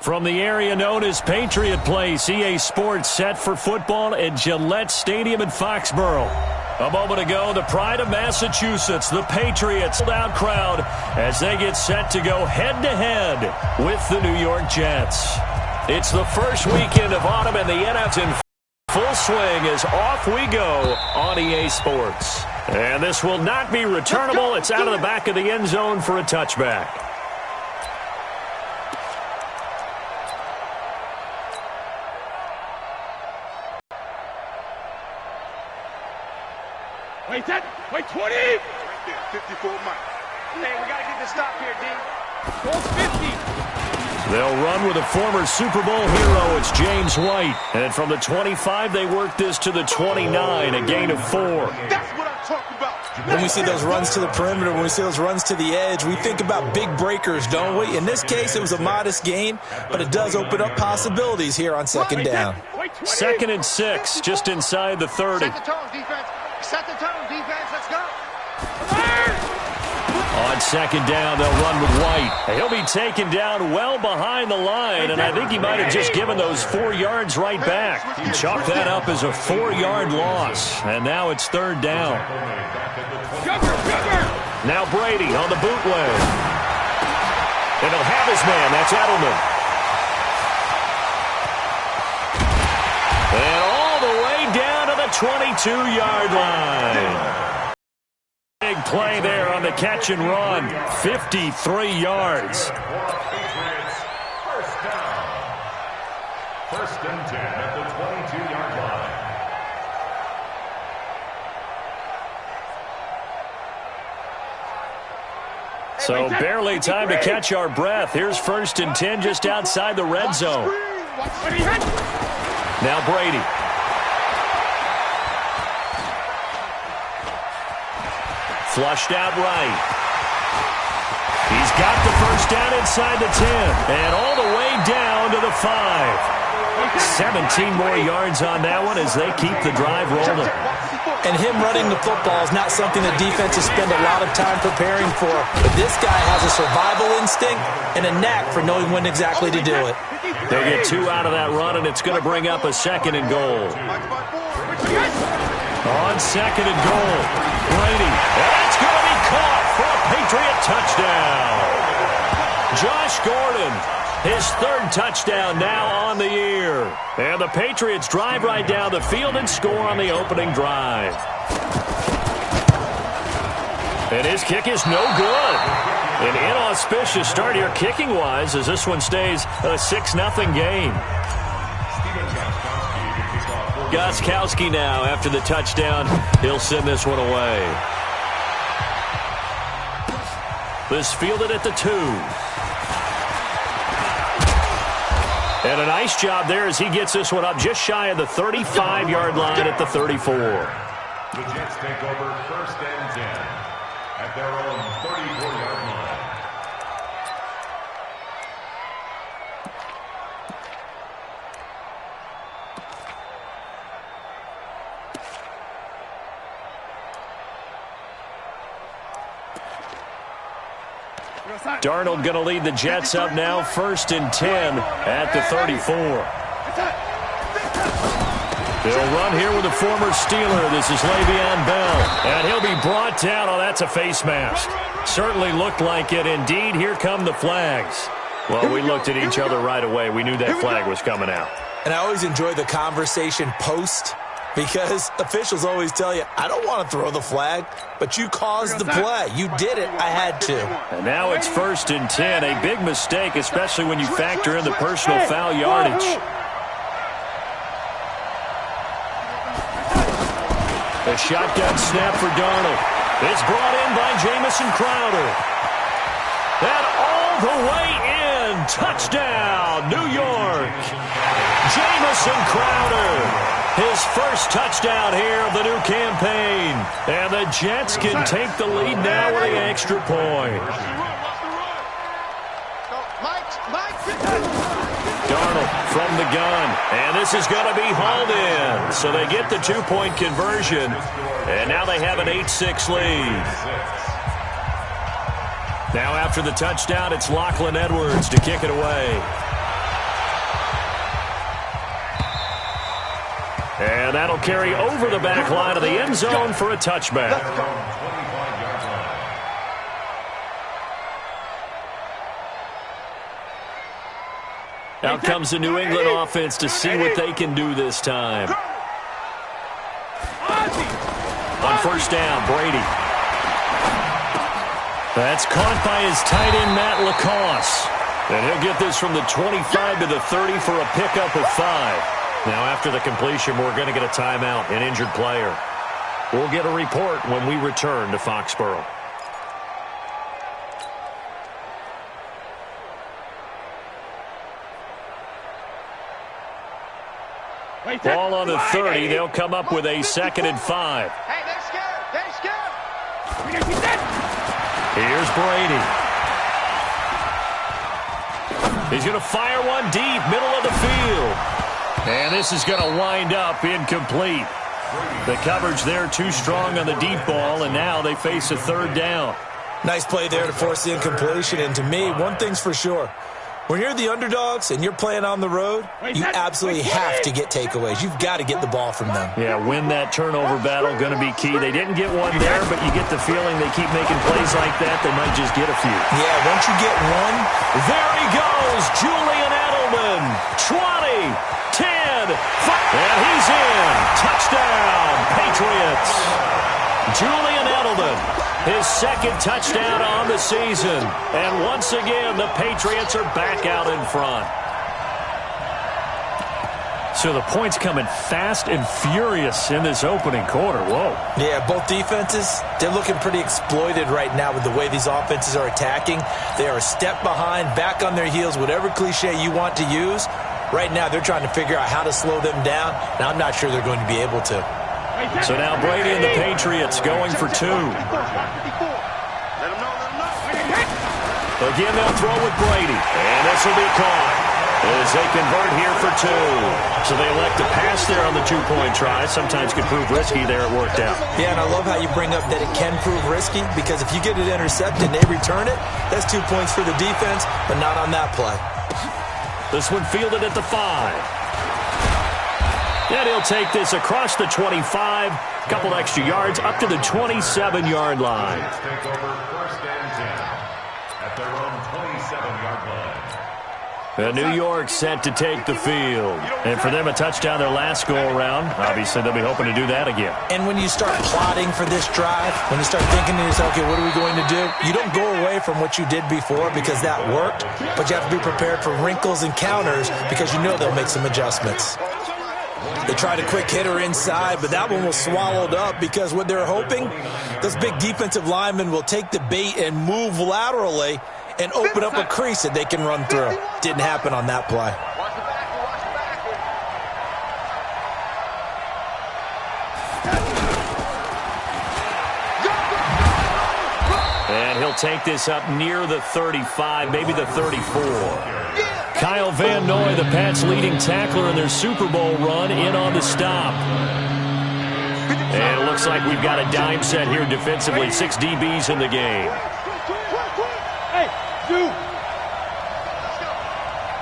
From the area known as Patriot Place, EA Sports set for football at Gillette Stadium in Foxborough. A moment ago, the pride of Massachusetts, the Patriots, sold-out crowd as they get set to go head-to-head with the New York Jets. It's the first weekend of autumn, and the NFL in full swing as off we go on EA Sports. And this will not be returnable. It's out of the back of the end zone for a touchback. Wait 10, wait 20! Right there, 54 miles. Hey, we gotta get this stop here, D. Goal 50. They'll run with a former Super Bowl hero. It's James White. And from the 25, they work this to the 29, a gain of 4. That's what I'm talking about. When we see those runs to the perimeter, when we see those runs to the edge, we think about big breakers, don't we? In this case, it was a modest gain, but it does open up possibilities here on second down. 2nd and 6, just inside the 30. Set the tone, defense. Set the tone, defense. Let's go. On second down, they'll run with White. He'll be taken down well behind the line, and I think he might have just given those 4 yards right back. Chalk that up as a 4-yard loss, and now it's 3rd down. Now Brady on the bootleg. And he'll have his man. That's Edelman. And all the way down to the 22-yard line. Big play there on the catch and run. 53 yards. First down. 1st and 10 at the 22-yard line. So barely time to catch our breath. Here's 1st and 10 just outside the red zone. Now Brady. Flushed out right. He's got the 1st down inside the 10. And all the way down to the 5. 17 more yards on that one as they keep the drive rolling. And him running the football is not something the defenses spend a lot of time preparing for. But this guy has a survival instinct and a knack for knowing when exactly to do it. They'll get 2 out of that run, and it's going to bring up a 2nd and goal. On 2nd and goal, Brady. That's going to be caught for a Patriot touchdown. Josh Gordon, his 3rd touchdown now on the year. And the Patriots drive right down the field and score on the opening drive. And his kick is no good. An inauspicious start here kicking-wise as this one stays a 6-0 game. Gostkowski now after the touchdown. He'll send this one away. This fielded at the 2. And a nice job there as he gets this one up just shy of the 35-yard line at the 34. The Jets take over 1st and 10 at their own 34-yard line. Darnold going to lead the Jets up now, 1st and 10 at the 34. They'll run here with a former Steeler. This is Le'Veon Bell, and he'll be brought down. Oh, that's a face mask. Certainly looked like it. Indeed, here come the flags. Well, we looked at each other right away. We knew that flag was coming out. And I always enjoy the conversation post, because officials always tell you, I don't want to throw the flag, but you caused the play. You did it. I had to. And now it's 1st and 10. A big mistake, especially when you factor in the personal foul yardage. A shotgun snap for Darnold. It's brought in by Jamison Crowder. And all the way in. Touchdown, New York. Jamison Crowder. His 1st touchdown here of the new campaign. And the Jets can take the lead now with the extra point. Darnold from the gun. And this is going to be hauled in. So they get the 2-point conversion. And now they have an 8-6 lead. Now after the touchdown, it's Lachlan Edwards to kick it away. And that'll carry over the back line of the end zone for a touchback. Out comes the New England offense to see what they can do this time. On first down, Brady. That's caught by his tight end, Matt LaCosse. And he'll get this from the 25 to the 30 for a pickup of 5. Now, after the completion, we're going to get a timeout, an injured player. We'll get a report when we return to Foxborough. Ball on the 30. They'll come up with a 2nd and 5. Hey, they're scared. They're scared. Here's Brady. He's going to fire one deep, middle of the field. And this is going to wind up incomplete. The coverage there too strong on the deep ball, and now they face a 3rd down. Nice play there to force the incompletion. And to me, one thing's for sure. When you're the underdogs and you're playing on the road, you absolutely have to get takeaways. You've got to get the ball from them. Yeah, win that turnover battle, going to be key. They didn't get one there, but you get the feeling they keep making plays like that, they might just get a few. Yeah, once you get one. There he goes, Julian Edelman. 20, 10, 5. And he's in. Touchdown, Patriots. Julian Edelman, his 2nd touchdown on the season. And once again, the Patriots are back out in front. So the points coming fast and furious in this opening quarter. Whoa. Yeah, both defenses, they're looking pretty exploited right now with the way these offenses are attacking. They are a step behind, back on their heels, whatever cliche you want to use. Right now, they're trying to figure out how to slow them down, and I'm not sure they're going to be able to. So now Brady and the Patriots going for 2. Again, they'll throw with Brady. And this will be caught as they convert here for 2. So they elect to pass there on the 2-point try. Sometimes could prove risky there. It worked out. Yeah, and I love how you bring up that it can prove risky, because if you get it intercepted and they return it, that's 2 points for the defense, but not on that play. This one fielded at the 5. And he'll take this across the 25, couple extra yards, up to the 27-yard line. Take over 1st and 10 at their own 27-yard line. New York set to take the field. And for them, a touchdown their last go-around. Obviously, they'll be hoping to do that again. And when you start plotting for this drive, when you start thinking to yourself, okay, what are we going to do? You don't go away from what you did before because that worked, but you have to be prepared for wrinkles and counters because you know they'll make some adjustments. They tried a quick hitter inside, but that one was swallowed up because what they're hoping, those big defensive linemen will take the bait and move laterally and open up a crease that they can run through. Didn't happen on that play. And he'll take this up near the 35, maybe the 34. Kyle Van Noy, the Pats' leading tackler in their Super Bowl run, in on the stop. And it looks like we've got a dime set here defensively. 6 DBs in the game. Hey, you.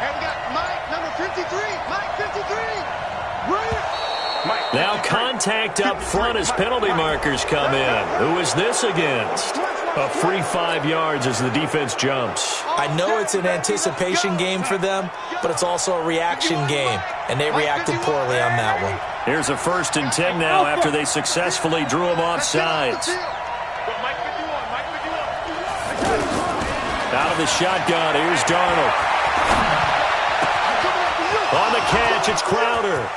And we got Mike, number 53. Mike, 53. Mike. Now contact up front as penalty markers come in. Who is this against? A free 5 yards as the defense jumps. I know it's an anticipation game for them, but it's also a reaction game, and they reacted poorly on that one. Here's a 1st and 10 now after they successfully drew him off sides. Out of the shotgun, here's Darnold. On the catch, it's Crowder.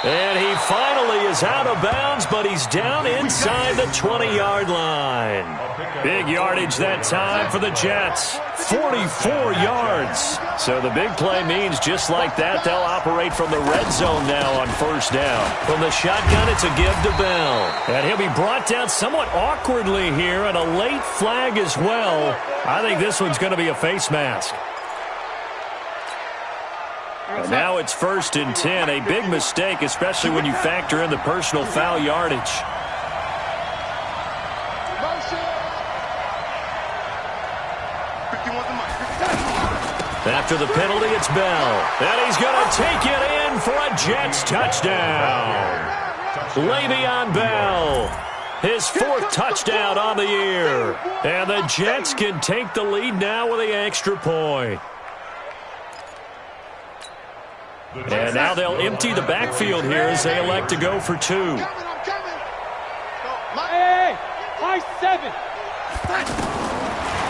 And he finally is out of bounds, but he's down inside the 20-yard line. Big yardage that time for the Jets. 44 yards. So the big play means just like that, they'll operate from the red zone now on 1st down. From the shotgun, it's a give to Bell. And he'll be brought down somewhat awkwardly here, and a late flag as well. I think this one's going to be a face mask. And now it's 1st and 10. A big mistake, especially when you factor in the personal foul yardage. After the penalty, it's Bell. And he's going to take it in for a Jets touchdown. Le'Veon Bell, his 4th touchdown on the year. And the Jets can take the lead now with the extra point. And now they'll empty the backfield here as they elect to go for 2. Hey, high 7.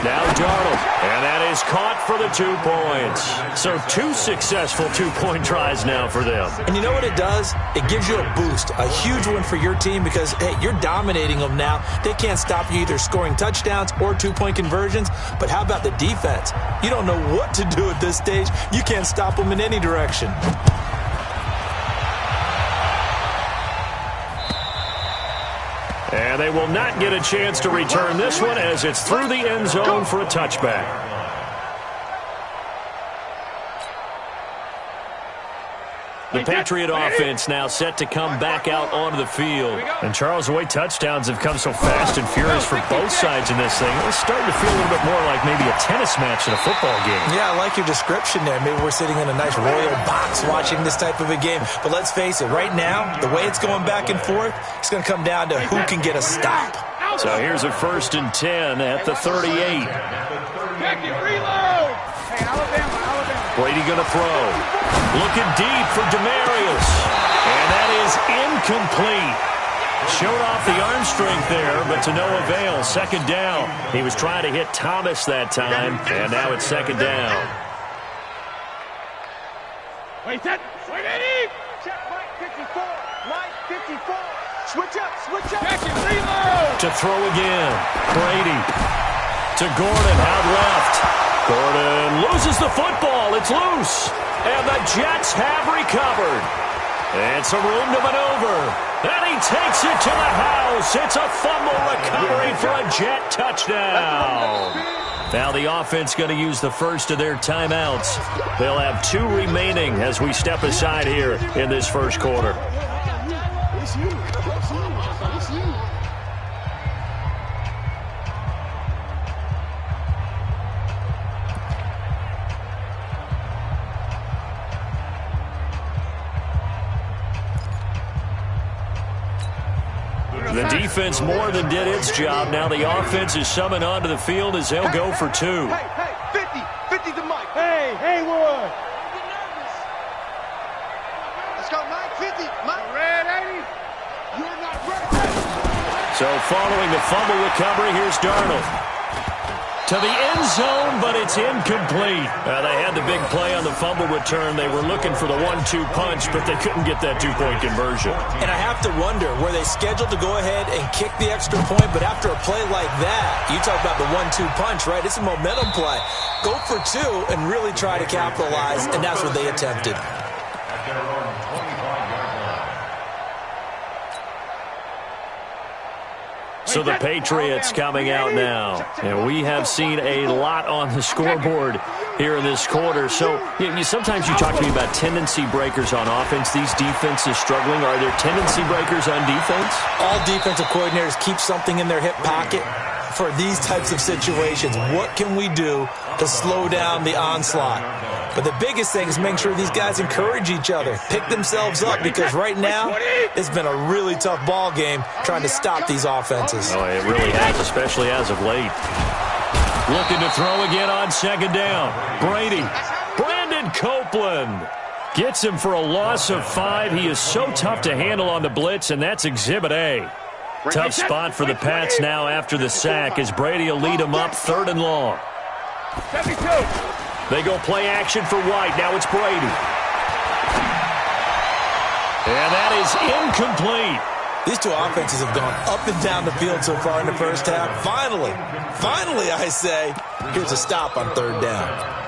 Now Darnold, and that is caught for the 2 points. So 2 successful 2-point tries now for them. And you know what it does? It gives you a boost, a huge one for your team because, hey, you're dominating them now. They can't stop you either scoring touchdowns or 2-point conversions. But how about the defense? You don't know what to do at this stage. You can't stop them in any direction. And they will not get a chance to return this one as it's through the end zone for a touchback. The Patriot offense now set to come back out onto the field. And Charles, the way touchdowns have come so fast and furious for both sides in this thing, it's starting to feel a little bit more like maybe a tennis match in a football game. Yeah, I like your description there. Maybe we're sitting in a nice royal box watching this type of a game. But let's face it, right now, the way it's going back and forth, it's going to come down to who can get a stop. So here's a 1st and 10 at the 38. Reload. Hey, Alabama. Brady going to throw. Looking deep for Demarius. And that is incomplete. Showed off the arm strength there, but to no avail. 2nd down. He was trying to hit Thomas that time, and now it's 2nd down. Wait, Eddie. Check Mike 54. Mike 54. Switch up. Check it, reload. To throw again. Brady. To Gordon, out left. Gordon loses the football. It's loose. And the Jets have recovered. It's a room to maneuver. And he takes it to the house. It's a fumble recovery for a Jet touchdown. Now the offense going to use the first of their timeouts. They'll have 2 remaining as we step aside here in this first quarter. The defense more than did its job. Now the offense is summoned onto the field as they'll go for 2. Hey, 50 to Mike. Hey, Haywood. Let's go, Mike, 50. Mike. Red 80. You're not ready. So following the fumble recovery, here's Darnold. To the end zone, but it's incomplete. They had the big play on the fumble return. They were looking for the 1-2 punch, but they couldn't get that 2-point conversion. And I have to wonder, were they scheduled to go ahead and kick the extra point? But after a play like that, you talk about the 1-2 punch, right? It's a momentum play. Go for 2 and really try to capitalize, and that's what they attempted. At their own 25-yard line. So the Patriots coming out now. And we have seen a lot on the scoreboard here in this quarter. So sometimes you talk to me about tendency breakers on offense. These defenses struggling. Are there tendency breakers on defense? All defensive coordinators keep something in their hip pocket for these types of situations. What can we do to slow down the onslaught? But the biggest thing is making sure these guys encourage each other, pick themselves up, because right now it's been a really tough ball game trying to stop these offenses. Oh, it really has, especially as of late. Looking to throw again on 2nd down. Brady. Brandon Copeland gets him for a loss of 5. He is so tough to handle on the blitz, and that's Exhibit A. Tough spot for the Pats now after the sack as Brady will lead them up 3rd and long. 72. They go play action for White. Now it's Brady. And that is incomplete. These two offenses have gone up and down the field so far in the first half. Finally, I say, here's a stop on 3rd down.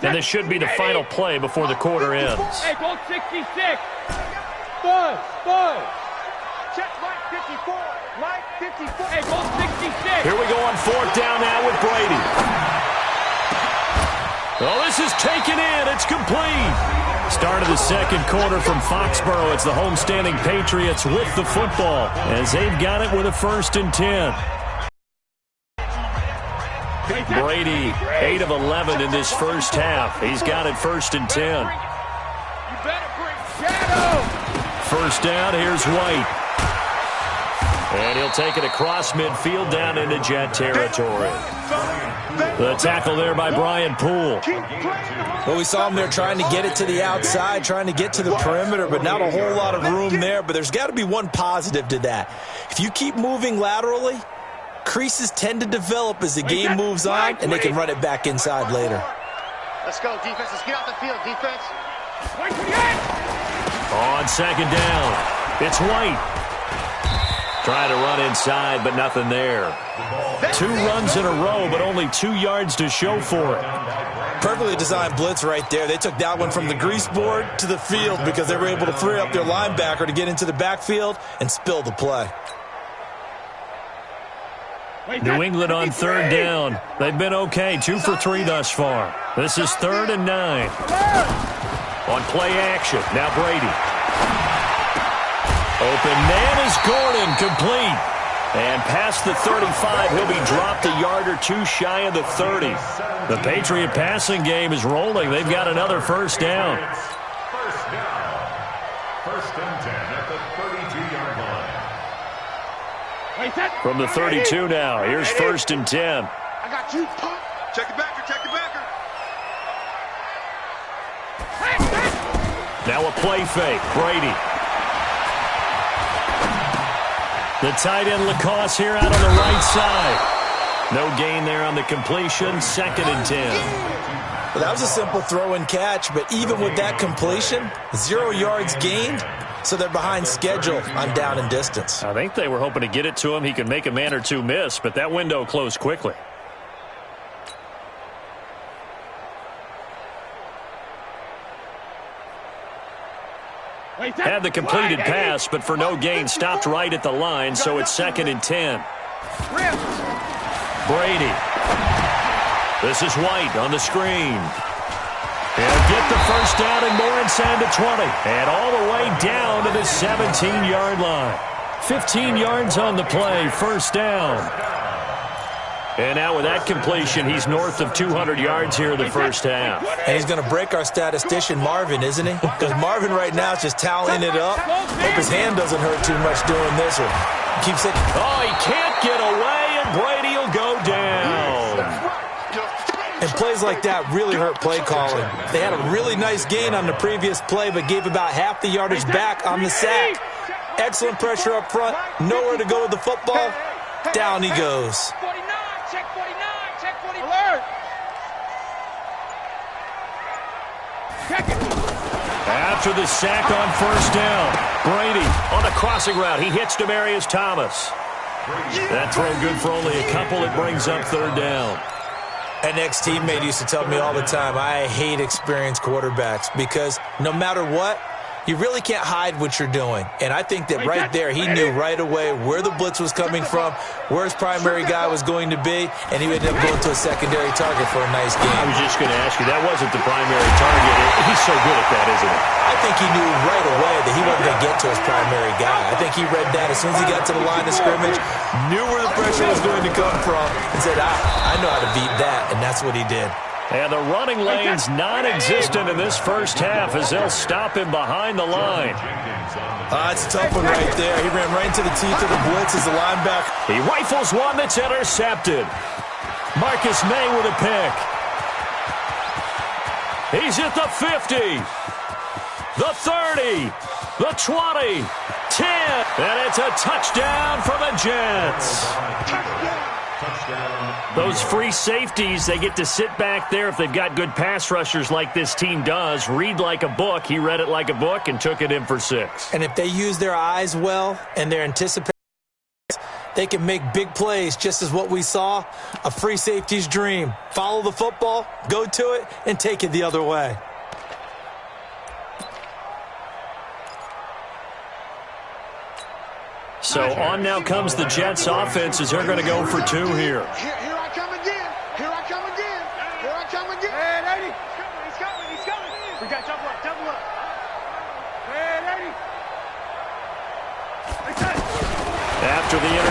And this should be the final play before the quarter ends. Hey, goal 66. Buzz. Check Mike 54. Mike 54. Hey, goal 66. Here we go on 4th down now with Brady. Oh, this is taken in. It's complete. Start of the second quarter from Foxborough. It's the homestanding Patriots with the football as they've got it with a 1st and 10. Brady, 8 of 11 in this first half. He's got it 1st and 10. First down, here's White. And he'll take it across midfield down into Jet territory. The tackle there by Brian Poole. Well, we saw him there trying to get it to the outside, trying to get to the perimeter, but not a whole lot of room there. But there's got to be one positive to that. If you keep moving laterally, creases tend to develop as the game moves on, and they can run it back inside later. Let's go, defense. Let's get out the field, defense. On second down, it's White. Trying to run inside, but nothing there. 2 runs in a row, but only 2 yards to show for it. Perfectly designed blitz right there. They took that one from the grease board to the field because they were able to free up their linebacker to get into the backfield and spill the play. New England on 3rd down. They've been okay, 2 for 3 thus far. This is 3rd and 9. On play action, now Brady. Open man is Gordon, complete. And past the 35, he'll be dropped a yard or 2 shy of the 30. The Patriot passing game is rolling. They've got another first down. First down. 1st and 10 at the 32-yard line. From the 32 now, here's 1st and 10. I got you, punk. Check the backer, check the backer. Now a play fake, Brady. The tight end Lacoste here out on the right side. No gain there on the completion, 2nd and 10. Well, that was a simple throw and catch, but even with that completion, 0 yards gained, so they're behind schedule on down and distance. I think they were hoping to get it to him. He could make a man or 2 miss, but that window closed quickly. Had the completed pass, but for no gain, stopped right at the line, so it's 2nd and 10. Brady. This is White on the screen. He'll get the first down and more inside the 20. And all the way down to the 17-yard line. 15 yards on the play, first down. And now with that completion, he's north of 200 yards here in the first half. And he's going to break our statistician, Marvin, isn't he? Because Marvin right now is just tallying it up. Hope his hand doesn't hurt too much doing this. Or keeps it. Oh, he can't get away, and Brady will go down. And plays like that really hurt play calling. They had a really nice gain on the previous play, but gave about half the yardage back on the sack. Excellent pressure up front. Nowhere to go with the football. Down he goes. After the sack on first down, Brady on the crossing route. He hits Demaryius Thomas. That throw good for only a couple. It brings up 3rd down. An ex-teammate used to tell me all the time, I hate experienced quarterbacks because no matter what, you really can't hide what you're doing. And I think that right there, he knew right away where the blitz was coming from, where his primary guy was going to be, and he ended up going to a secondary target for a nice game. I was just going to ask you, that wasn't the primary target. He's so good at that, isn't he? I think he knew right away that he wasn't going to get to his primary guy. I think he read that as soon as he got to the line of scrimmage, knew where the pressure was going to come from, and said, I know how to beat that, and that's what he did. And the running lane's non-existent in this first half as they'll stop him behind the line. It's a tough one right there. He ran right into the teeth of the blitz as the linebacker. He rifles one that's intercepted. Marcus May with a pick. He's at the 50, the 30, the 20, 10, and it's a touchdown for the Jets. Those free safeties, they get to sit back there if they've got good pass rushers like this team does. Read like a book. He read it like a book and took it in for 6. And if they use their eyes well and their anticipation, they can make big plays, just as what we saw, a free safety's dream. Follow the football, go to it, and take it the other way. So on now comes the Jets offense as they're going to go for 2 here. Here I come again. Here I come again. Here I come again.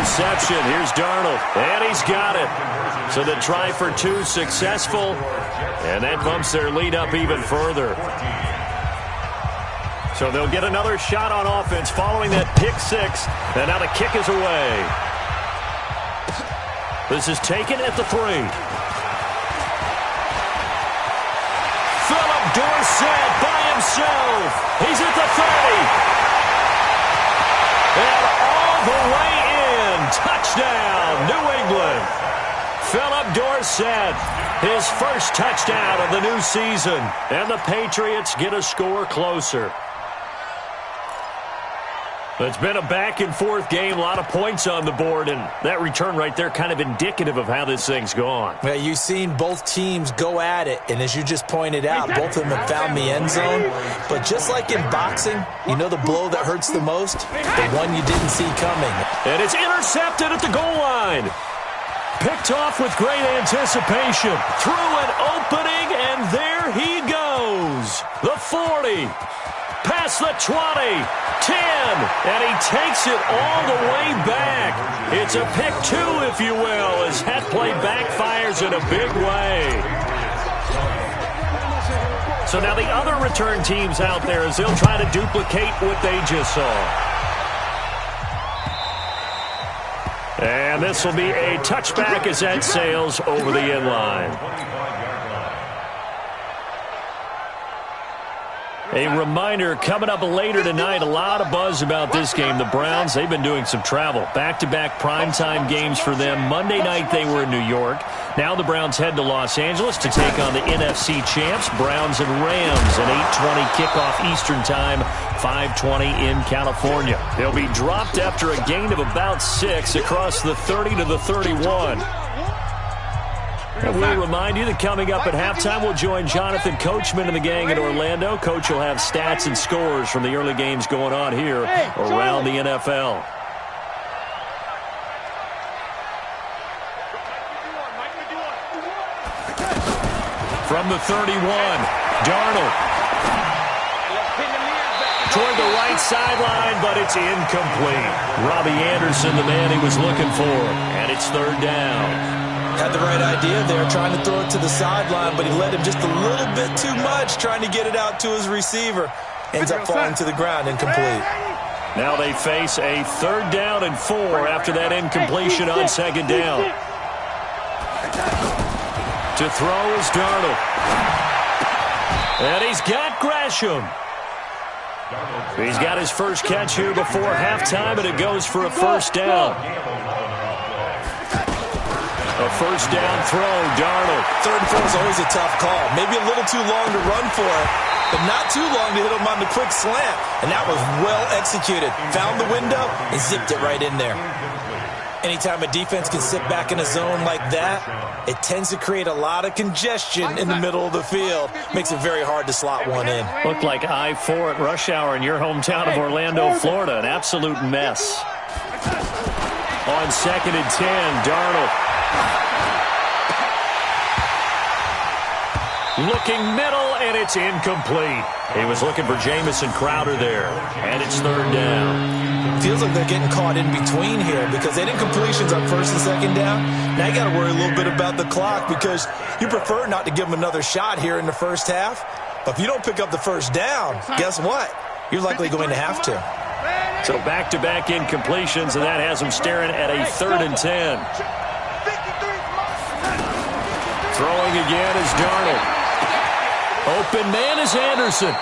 reception. Here's Darnold, and he's got it. So the try for two successful, and that bumps their lead up even further. So they'll get another shot on offense following that pick six, and now the kick is away. This is taken at the 3. Philip Dorsett by himself. He's at the 30. And all the way in. Touchdown, New England. Philip Dorsett, his first touchdown of the new season. And the Patriots get a score closer. It's been a back-and-forth game, a lot of points on the board, and that return right there kind of indicative of how this thing's gone. Well, you've seen both teams go at it, and as you just pointed out, both of them have found the end zone. But just like in boxing, you know the blow that hurts the most? The one you didn't see coming. And it's intercepted at the goal line. Picked off with great anticipation. Through an opening, and there he goes. The 40. Past the 20, 10, and he takes it all the way back. It's a pick two, if you will, as that play backfires in a big way. So now the other return teams out there as they'll try to duplicate what they just saw. And this will be a touchback as that sails over the end line. A reminder, coming up later tonight, a lot of buzz about this game. The Browns, they've been doing some travel. Back-to-back primetime games for them. Monday night they were in New York. Now the Browns head to Los Angeles to take on the NFC champs, Browns and Rams. An 8:20 kickoff Eastern time, 5:20 in California. They'll be dropped after a gain of about 6 across the 30 to the 31. And we'll remind you that coming up at halftime, we'll join Jonathan Coachman and the gang in Orlando. Coach will have stats and scores from the early games going on here around the NFL. From the 31, Darnold. Toward the right sideline, but it's incomplete. Robbie Anderson, the man he was looking for, and it's 3rd down. Had the right idea there, trying to throw it to the sideline, but he led him just a little bit too much, trying to get it out to his receiver. Ends up falling to the ground, incomplete. Now they face a 3rd down and 4 after that incompletion on 2nd down. To throw is Darnold. And he's got Gresham. He's got his first catch here before halftime, and it goes for a 1st down. A 1st down throw, Darnold. 3rd and 4 is always a tough call. Maybe a little too long to run for it, but not too long to hit him on the quick slant. And that was well executed. Found the window and zipped it right in there. Anytime a defense can sit back in a zone like that, it tends to create a lot of congestion in the middle of the field. Makes it very hard to slot one in. Looked like I-4 at rush hour in your hometown of Orlando, Florida. An absolute mess. On 2nd and 10, Darnold. Looking middle, and it's incomplete. He was looking for Jamison Crowder there, and it's 3rd down. Feels like they're getting caught in between here because they had incompletions on 1st and 2nd down. Now you got to worry a little bit about the clock because you prefer not to give them another shot here in the 1st half. But if you don't pick up the 1st down, guess what? You're likely going to have to. So back-to-back incompletions, and that has them staring at a 3rd and 10. Throwing again is Darnold. Open man is Anderson.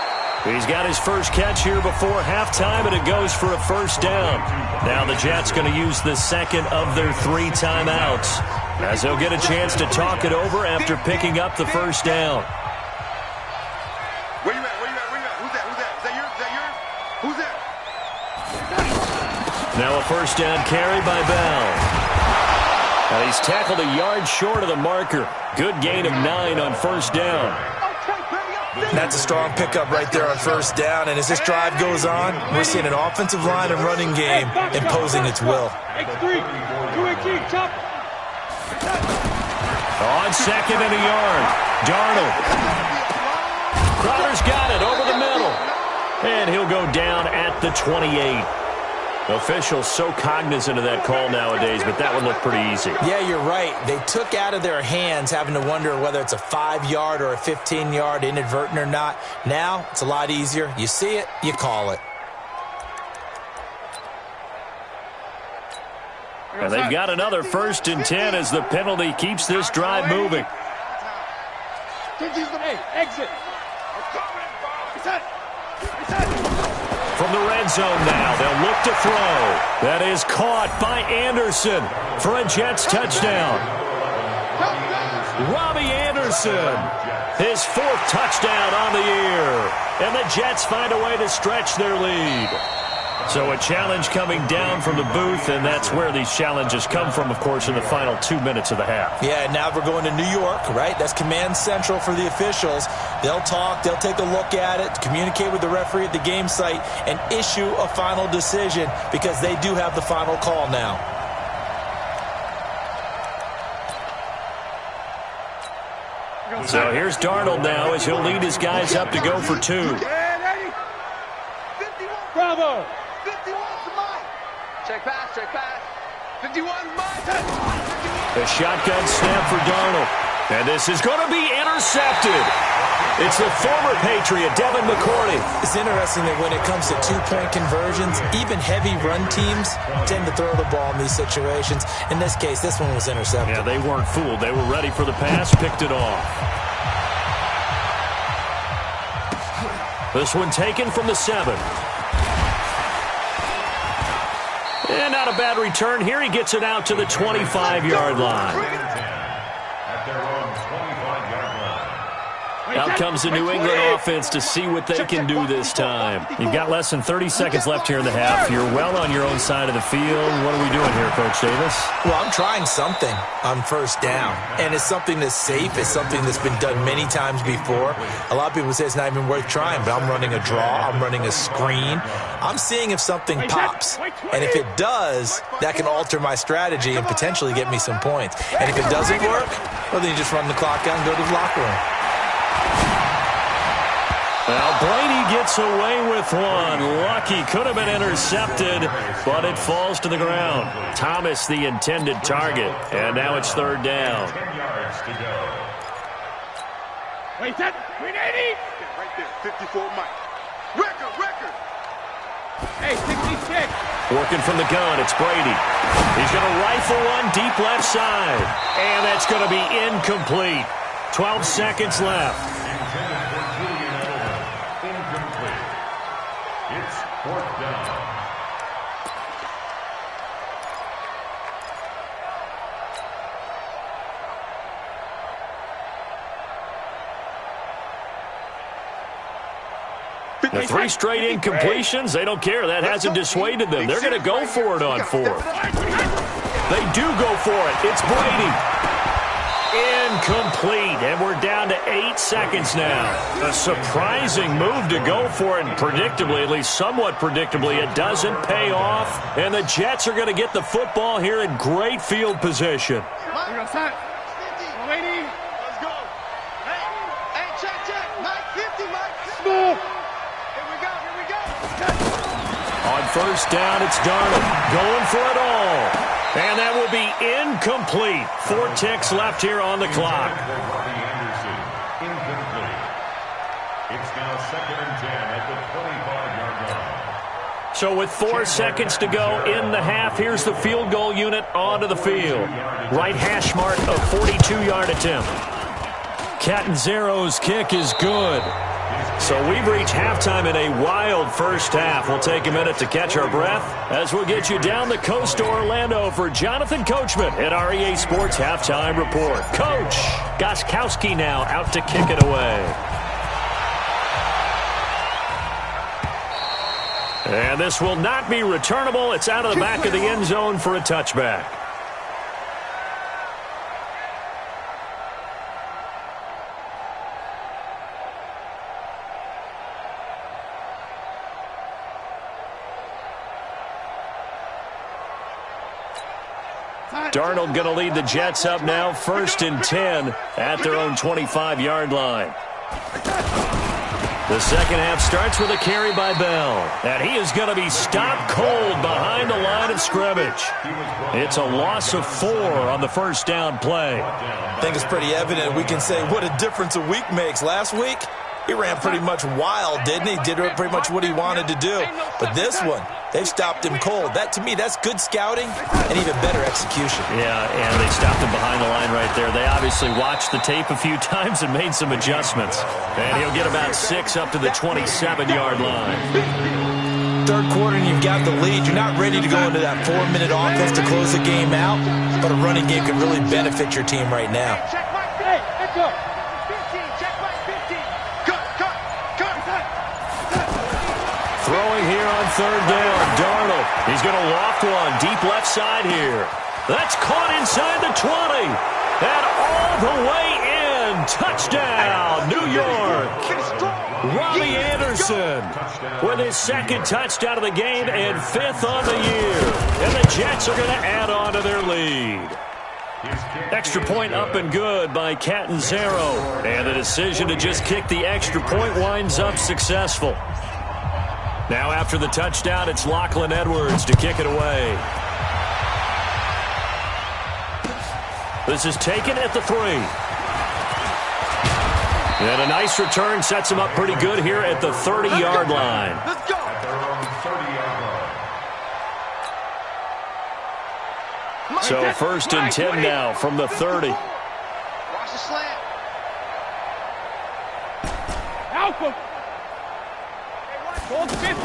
He's got his first catch here before halftime, and it goes for a 1st down. Now the Jets going to use the 2nd of their 3 timeouts, as they'll get a chance to talk it over after picking up the 1st down. Where you at? Where you at? Where you at? Who's that? Who's that? Is that yours? Is that yours? Who's that? Now a 1st down carry by Bell. And he's tackled a yard short of the marker. Good gain of 9 on 1st down. That's a strong pickup right there on 1st down. And as this drive goes on, we're seeing an offensive line and running game imposing its will. On 2nd and a yard, Darnold. Crowder's got it over the middle. And he'll go down at the 28. Officials so cognizant of that call nowadays, but that would look pretty easy. Yeah, you're right. They took out of their hands having to wonder whether it's a 5-yard or a 15-yard, inadvertent or not. Now, it's a lot easier. You see it, you call it. And they've got another 1st and 10 as the penalty keeps this drive moving. Hey, exit. From the red zone now, they'll look to throw. That is caught by Anderson for a Jets touchdown. Robbie Anderson, his 4th touchdown on the year. And the Jets find a way to stretch their lead. So a challenge coming down from the booth, and that's where these challenges come from, of course, in the final 2 minutes of the half. Yeah, now we're going to New York, right? That's command central for the officials. They'll talk, they'll take a look at it, communicate with the referee at the game site, and issue a final decision because they do have the final call now. So here's Darnold now as he'll lead his guys up to go for 2. Bravo. 51's mine. Check pass, check pass. 51's mine. The shotgun snap for Darnold. And this is going to be intercepted. It's the former Patriot, Devin McCourty. It's interesting that when it comes to 2-point conversions, even heavy run teams tend to throw the ball in these situations. In this case, this one was intercepted. Yeah, they weren't fooled. They were ready for the pass, picked it off. This one taken from the 7. And not a bad return. Here he gets it out to the 25-yard line. Out comes the New England offense to see what they can do this time. You've got less than 30 seconds left here in the half. You're well on your own side of the field. What are we doing here, Coach Davis? Well, I'm trying something on 1st down, and it's something that's safe. It's something that's been done many times before. A lot of people say it's not even worth trying, but I'm running a draw. I'm running a screen. I'm seeing if something pops, and if it does, that can alter my strategy and potentially get me some points. And if it doesn't work, well, then you just run the clock out and go to the locker room. Well, Brady gets away with one. Lucky, could have been intercepted, but it falls to the ground. Thomas, the intended target, and now it's 3rd down. 10 yards to go. Wait, that 380. Right there, 54 Mike. Record. Hey, 66. Working from the gun, it's Brady. He's going to rifle one deep left side, and that's going to be incomplete. 12 seconds left. It's 4th down. The 3 straight incompletions, they don't care. That hasn't dissuaded them. They're going to go for it on 4th. They do go for it. It's Brady. Incomplete, and we're down to 8 seconds now. A surprising move to go for it, and predictably, at least somewhat predictably, it doesn't pay off, and the Jets are going to get the football here in great field position. Let's go. Hey, check. Mike 50, Mike. Smooth. Here we go. On 1st down, it's Darnold going for it all. And that will be incomplete. 4 ticks left here on the clock. Incomplete. It's now 2nd and 10 at the 25-yard line. So with 4 seconds to go in the half, here's the field goal unit onto the field. Right hash mark, a 42-yard attempt. Catanzaro's kick is good. So we've reached halftime in a wild first half. We'll take a minute to catch our breath as we'll get you down the coast to Orlando for Jonathan Coachman at our EA Sports Halftime Report. Coach Gostkowski now out to kick it away. And this will not be returnable. It's out of the back of the end zone for a touchback. Darnold going to lead the Jets up now, 1st and 10 at their own 25-yard line. The second half starts with a carry by Bell. And he is going to be stopped cold behind the line of scrimmage. It's a loss of 4 on the first down play. I think it's pretty evident. We can say what a difference a week makes. Last week, he ran pretty much wild, didn't he? Did pretty much what he wanted to do. But this one, they've stopped him cold. That, to me, that's good scouting and even better execution. Yeah, and they stopped him behind the line right there. They obviously watched the tape a few times and made some adjustments. And he'll get about 6 up to the 27-yard line. Third quarter and you've got the lead. You're not ready to go into that 4-minute offense to close the game out, but a running game can really benefit your team right now. Check my hey, let's go. 15, check my 15. Cut. Throwing here on third down, Darnold. He's going to loft one deep left side here. That's caught inside the 20. And all the way in. Touchdown, New York. Robbie Anderson with his second touchdown of the game and 5th on the year. And the Jets are going to add on to their lead. Extra point up and good by Catanzaro. And the decision to just kick the extra point winds up successful. Now after the touchdown, it's Lachlan Edwards to kick it away. This is taken at the 3. And a nice return sets him up pretty good here at the 30-yard line. Let's go. At their own 30-yard line. So first and 10 now from the 30. Watch the slant. Alpha. Hold 50.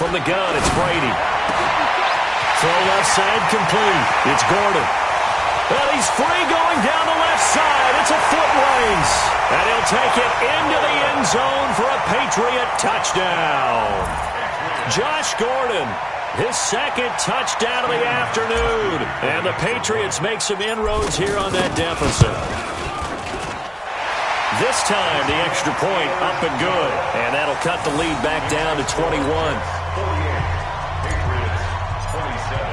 From the gun, it's Brady. Throw left side complete. It's Gordon. And he's free going down the left side. It's a foot race. And he'll take it into the end zone for a Patriot touchdown. Josh Gordon, his second touchdown of the afternoon. And the Patriots make some inroads here on that deficit. This time, the extra point up and good. And that'll cut the lead back down to 21. 48. Patriots, 27.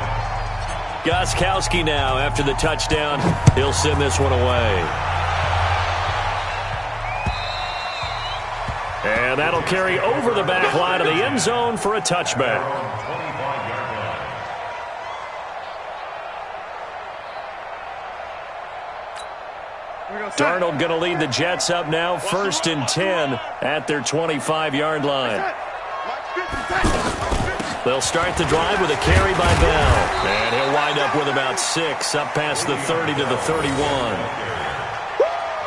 Gostkowski now after the touchdown. He'll send this one away. And that'll carry over the back line of the end zone for a touchback. 25-yard line. Darnold going to lead the Jets up now, 1st and 10 at their 25-yard line. They'll start the drive with a carry by Bell. And he'll wind up with about 6 up past the 30 to the 31.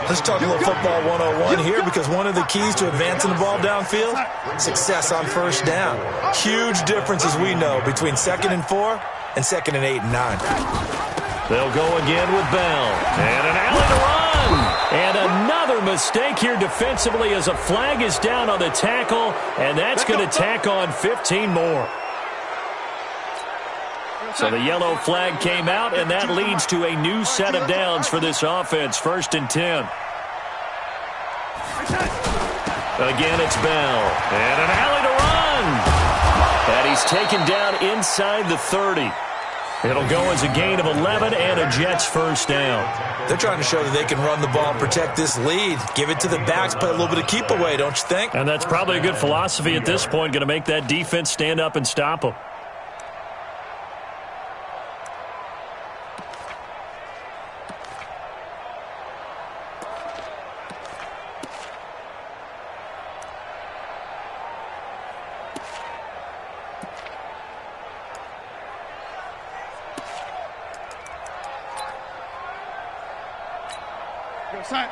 Let's talk a little football 101 here, because one of the keys to advancing the ball downfield, success on first down. Huge difference, as we know, between 2nd and 4 and 2nd and 8 and 9. They'll go again with Bell. And an alley to run. And another mistake here defensively as a flag is down on the tackle, and that's going to tack on 15 more. So the yellow flag came out, and that leads to a new set of downs for this offense, 1st and 10. Again, it's Bell. And an alley to run. And he's taken down inside the 30. It'll go as a gain of 11 and a Jets first down. They're trying to show that they can run the ball and protect this lead. Give it to the backs, play a little bit of keep away, don't you think? And that's probably a good philosophy at this point, going to make that defense stand up and stop them.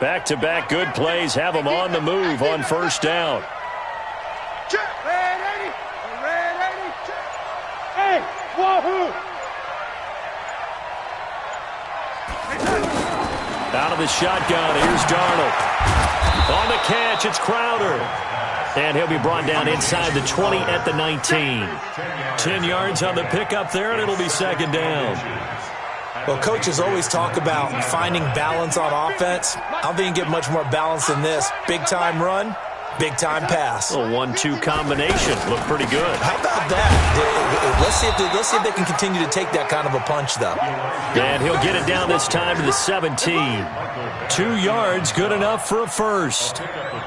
Back-to-back good plays have them on the move on first down. Hey, wahoo! Out of the shotgun, here's Darnold. On the catch, it's Crowder. And he'll be brought down inside the 20 at the 19. 10 yards on the pickup there, and it'll be 2nd down. Well, coaches always talk about finding balance on offense. I don't think you can get much more balance than this. Big-time run, Big-time pass. A 1-2 combination. Looked pretty good. How about that? Let's see if they can continue to take that kind of a punch, though. And he'll get it down this time to the 17. 2 yards, good enough for a first.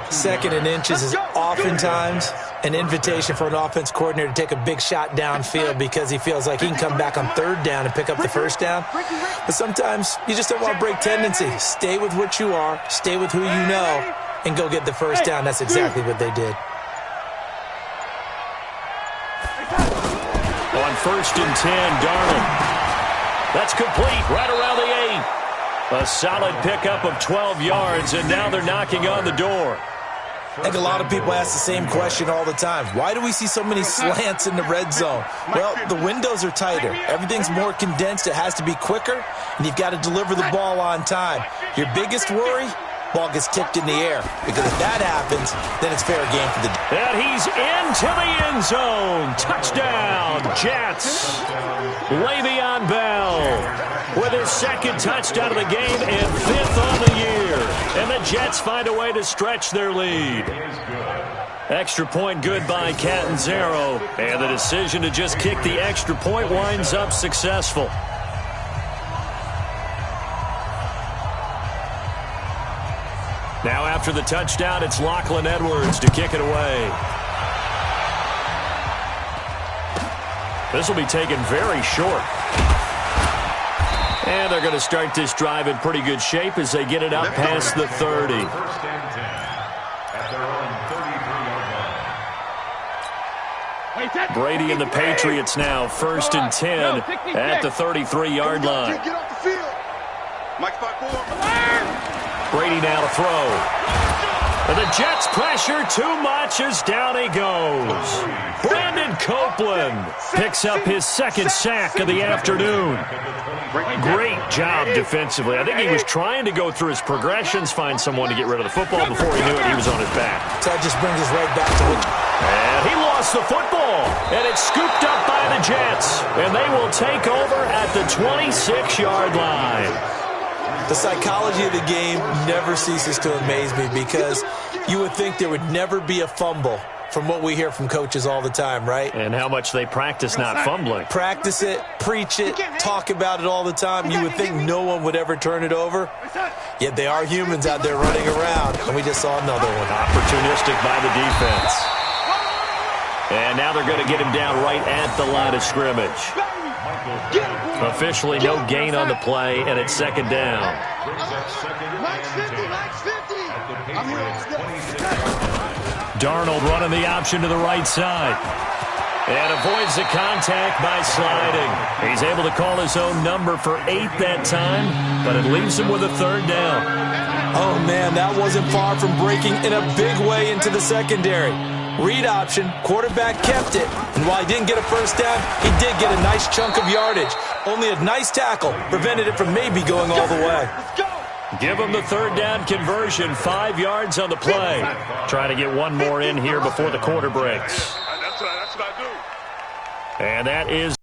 Second and inches is oftentimes an invitation for an offense coordinator to take a big shot downfield because he feels like he can come back on third down and pick up the first down. But sometimes you just don't want to break tendency. Stay with what you are, stay with who you know, and go get the first down. That's exactly what they did. On 1st and 10, Darnold. That's complete right around the 8. A solid pickup of 12 yards, and now they're knocking on the door. I think a lot of people ask the same question all the time. Why do we see so many slants in the red zone? Well, the windows are tighter. Everything's more condensed. It has to be quicker, and you've got to deliver the ball on time. Your biggest worry? Ball gets tipped in the air, because if that happens, then it's fair game for the... And he's into the end zone. Touchdown, Jets. Le'Veon Bell with his 2nd touchdown of the game and 5th on the year. And the Jets find a way to stretch their lead. Extra point good by Catanzaro. And the decision to just kick the extra point winds up successful. Now after the touchdown, it's Lachlan Edwards to kick it away. This will be taken very short. And they're going to start this drive in pretty good shape as they get it up past the 30. Brady and the Patriots now 1st and 10 at the 33-yard line. Get off the field. Mike 5-4. Brady now to throw. And the Jets pressure too much as down he goes. Brandon Copeland picks up his 2nd sack of the afternoon. Great job defensively. I think he was trying to go through his progressions, find someone to get rid of the football. Before he knew it, he was on his back. So that just brings us right back to what... And he lost the football. And it's scooped up by the Jets. And they will take over at the 26-yard line. The psychology of the game never ceases to amaze me because you would think there would never be a fumble from what we hear from coaches all the time, right? And how much they practice not fumbling. Practice it, preach it, talk about it all the time. You would think no one would ever turn it over. Yet they are humans out there running around, and we just saw another one. Opportunistic by the defense. And now they're going to get him down right at the line of scrimmage. Officially no gain on the play, and it's 2nd down. Darnold running the option to the right side. And avoids the contact by sliding. He's able to call his own number for 8 that time, but it leaves him with a 3rd down. Oh, man, that wasn't far from breaking in a big way into the secondary. Read option, quarterback kept it, and while he didn't get a first down, he did get a nice chunk of yardage. Only a nice tackle prevented it from maybe going all the way. Give him the 3rd down conversion, 5 yards on the play. Trying to get one more in here before the quarter breaks. That's what I do. And that is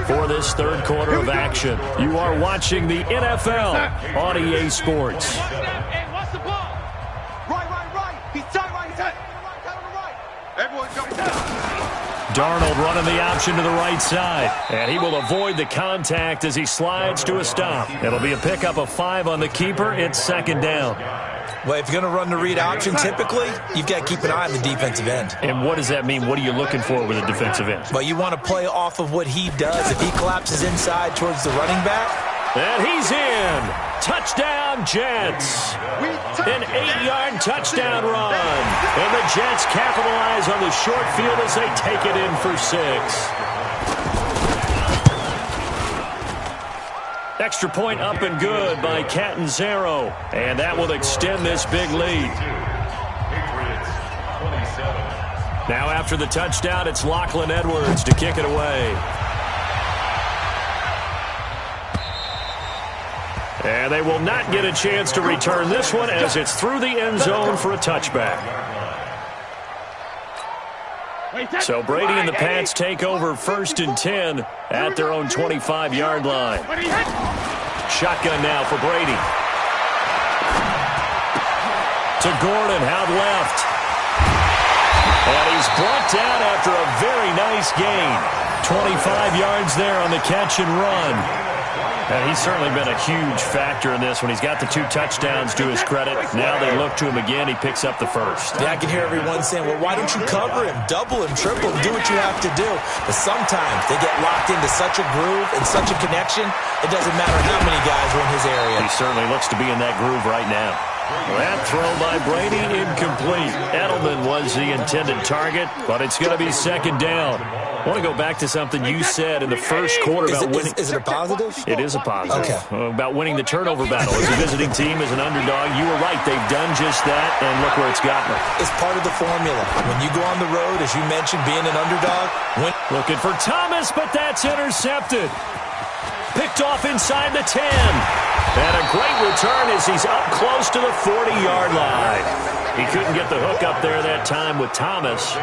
for this 3rd quarter of action. You are watching the NFL on EA Sports. Hey, what's the ball? Right. He's tight right. He's tight. Everyone go. Darnold running the option to the right side. And he will avoid the contact as he slides to a stop. It'll be a pickup of 5 on the keeper. It's 2nd down. Well, if you're going to run the read option, typically, you've got to keep an eye on the defensive end. And what does that mean? What are you looking for with a defensive end? Well, you want to play off of what he does. If he collapses inside towards the running back. And he's in. Touchdown, Jets. An 8-yard touchdown run. And the Jets capitalize on the short field as they take it in for 6. Extra point up and good by Catanzaro. And that will extend this big lead. Now after the touchdown, it's Lachlan Edwards to kick it away. And they will not get a chance to return this one as it's through the end zone for a touchback. So Brady and the Pats take over 1st and 10 at their own 25-yard line. Shotgun now for Brady. To Gordon, out left. And he's brought down after a very nice gain. 25 yards there on the catch and run. And he's certainly been a huge factor in this when he's got the 2 touchdowns to his credit. Now they look to him again. He picks up the first. Yeah, I can hear everyone saying, well, why don't you cover him, double him, triple him, do what you have to do. But sometimes they get locked into such a groove and such a connection, it doesn't matter how many guys are in his area. He certainly looks to be in that groove right now. That throw by Brady, incomplete. Edelman was the intended target, but it's going to be second down. I want to go back to something you said in the first quarter about winning. Is it a positive? It is a positive. Okay. About winning the turnover battle. As a visiting team, as an underdog, you were right. They've done just that, and look where it's gotten them. It's part of the formula. When you go on the road, as you mentioned, being an underdog. Looking for Thomas, but that's intercepted. Picked off inside the 10. And a great return as he's up close to the 40-yard line. He couldn't get the hook up there that time with Thomas.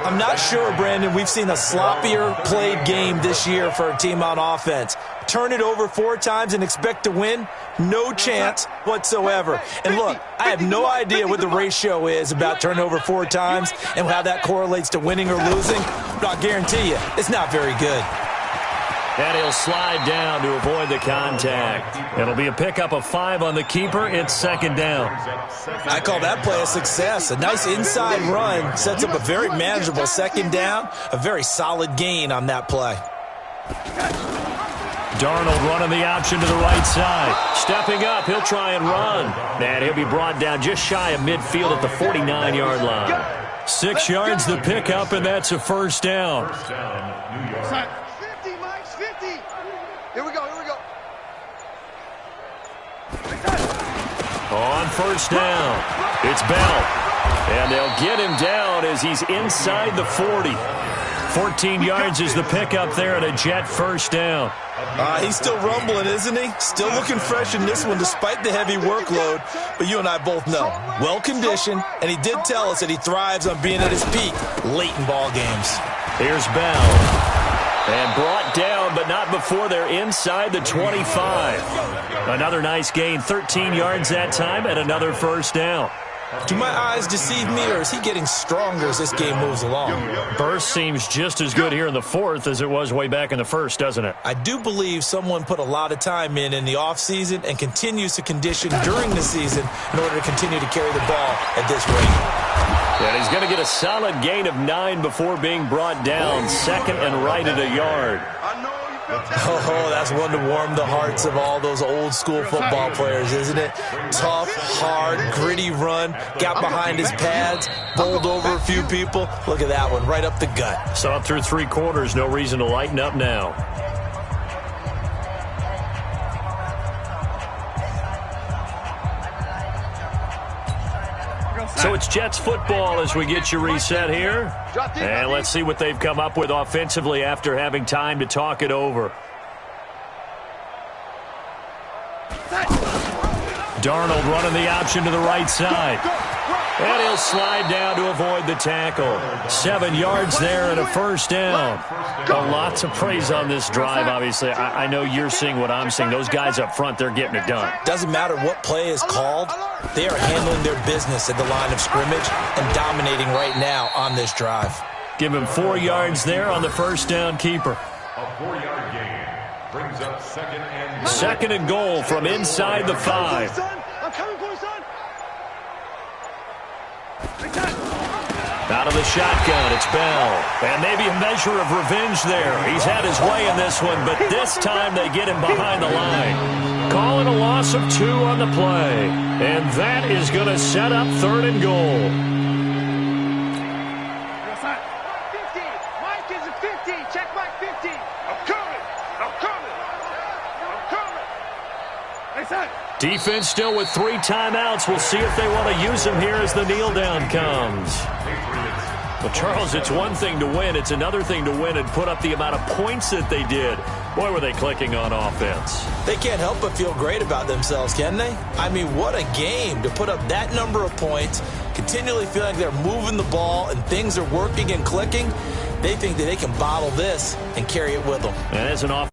I'm not sure, Brandon. We've seen a sloppier played game this year for a team on offense. Turn it over 4 times and expect to win? No chance whatsoever. And look, I have no idea what the ratio is about turning over 4 times and how that correlates to winning or losing. But I'll guarantee you, it's not very good. And he'll slide down to avoid the contact. It'll be a pickup of 5 on the keeper. It's second down. I call that play a success. A nice inside run sets up a very manageable second down. A very solid gain on that play. Darnold running the option to the right side. Stepping up, he'll try and run. And he'll be brought down just shy of midfield at the 49-yard line. 6 yards the pickup, and that's a first down. Here we go. On first down, it's Bell. And they'll get him down as he's inside the 40. 14 yards is the pickup there at a Jet first down. He's still rumbling, isn't he? Still looking fresh in this one despite the heavy workload. But you and I both know, well-conditioned, and he did tell us that he thrives on being at his peak late in ball games. Here's Bell. And brought down, but not before they're inside the 25. Another nice gain, 13 yards that time, and another first down. Do my eyes deceive me, or is he getting stronger as this game moves along? Burst seems just as good here in the fourth as it was way back in the first, doesn't it? I do believe someone put a lot of time in the offseason and continues to condition during the season in order to continue to carry the ball at this rate. And he's going to get a solid gain of 9 before being brought down. Second and right at a yard. Oh, that's one to warm the hearts of all those old school football players, isn't it? Tough, hard, gritty run, got behind his pads, bowled over a few people. Look at that one, right up the gut. Saw it through 3 quarters, no reason to lighten up now. So it's Jets football as we get you reset here. And let's see what they've come up with offensively after having time to talk it over. Darnold running the option to the right side. And he'll slide down to avoid the tackle. 7 yards there and a first down. Well, lots of praise on this drive, obviously. I know you're seeing what I'm seeing. Those guys up front, they're getting it done. Doesn't matter what play is called. They are handling their business at the line of scrimmage and dominating right now on this drive. Give him 4 yards there on the first down keeper. A 4-yard gain brings up second and goal from inside the 5. I'm coming for you, son. Out of the shotgun, it's Bell. And maybe a measure of revenge there. He's had his way in this one, but this time they get him behind the line. Calling a loss of 2 on the play. And that is going to set up third and goal. 50. Mike is a 50. Check Mike 50. I'm coming. Hey, son. Defense still with 3 timeouts. We'll see if they want to use them here as the kneel down comes. Well, Charles, it's one thing to win. It's another thing to win and put up the amount of points that they did. Boy, were they clicking on offense. They can't help but feel great about themselves, can they? I mean, what a game to put up that number of points, continually feel like they're moving the ball and things are working and clicking. They think that they can bottle this and carry it with them. And as an offense.